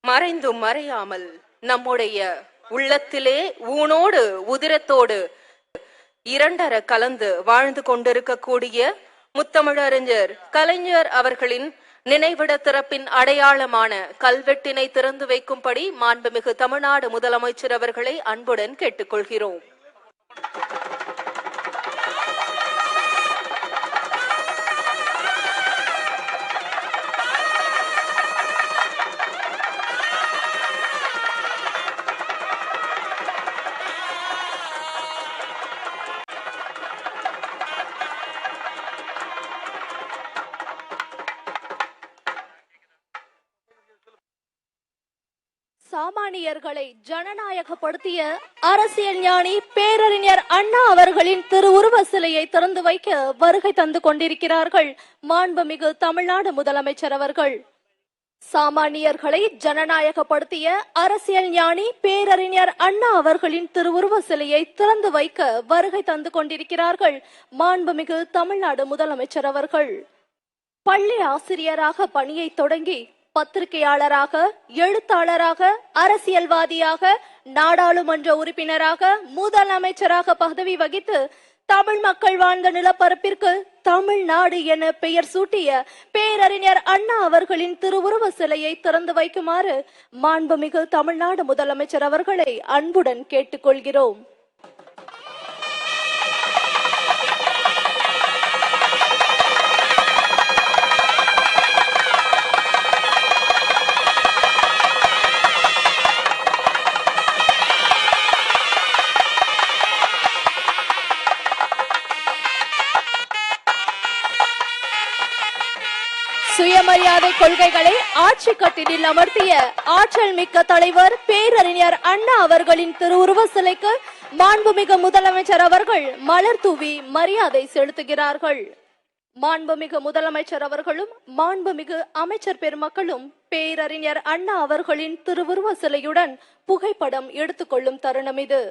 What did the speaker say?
மறைந்தும் மறையாமல் நம்முடைய உள்ளத்திலே ஊனோடு உதிரத்தோடு இரண்டர கலந்து வாழ்ந்து கொண்டிருக்கக்கூடிய முத்தமிழறிஞர் கலைஞர் அவர்களின் நினைவிட திறப்பின் அடையாளமான கல்வெட்டினை திறந்து வைக்கும்படி மாண்புமிகு தமிழ்நாடு முதலமைச்சர் அவர்களை அன்புடன் கேட்டுக்கொள்கிறோம். சாமானியர்களை ஜனநாயகப்படுத்திய அரசியல் ஞானி பேரறிஞர் அண்ணா அவர்களின் திருவுருவ சிலையை திறந்து வைக்க வருகை தந்து கொண்டிருக்கிறார்கள் மாண்புமிகு தமிழ்நாடு முதலமைச்சர் அவர்கள். சாமானியர்களை ஜனநாயகப்படுத்திய அரசியல் ஞானி பேரறிஞர் அண்ணா அவர்களின் திருவுருவ சிலையை திறந்து வைக்க வருகை தந்து கொண்டிருக்கிறார்கள் மாண்புமிகு தமிழ்நாடு முதலமைச்சர் அவர்கள். பள்ளி ஆசிரியராக பணியை தொடங்கி பத்திரிகையாளராக, எழுத்தாளராக, அரசியல்வாதியாக, நாடாளுமன்ற உறுப்பினராக, முதலமைச்சராக பதவி வகித்து தமிழ் மக்கள் வாழ்ந்த நிலப்பரப்பிற்கு தமிழ்நாடு என பெயர் சூட்டிய பேரறிஞர் அண்ணா அவர்களின் திருவுருவ சிலையை திறந்து வைக்குமாறு மாண்புமிகு தமிழ்நாடு முதலமைச்சர் அவர்களை அன்புடன் கேட்டுக்கொள்கிறோம். சுயமரியாதை கொள்கைகளை ஆட்சி கட்டிலில் அமர்த்திய ஆற்றல் மிக்க தலைவர் பேரறிஞர் அண்ணா அவர்களின் திருவுருவ சிலைக்கு மாண்புமிகு முதலமைச்சர் அவர்கள் மலர் தூவி மரியாதை செலுத்துகிறார்கள். மாண்புமிகு முதலமைச்சர் அவர்களும் மாண்புமிகு அமைச்சர் பெருமக்களும் பேரறிஞர் அண்ணா அவர்களின் திருவுருவ சிலையுடன் புகைப்படம் எடுத்துக்கொள்ளும் தருணம் இது.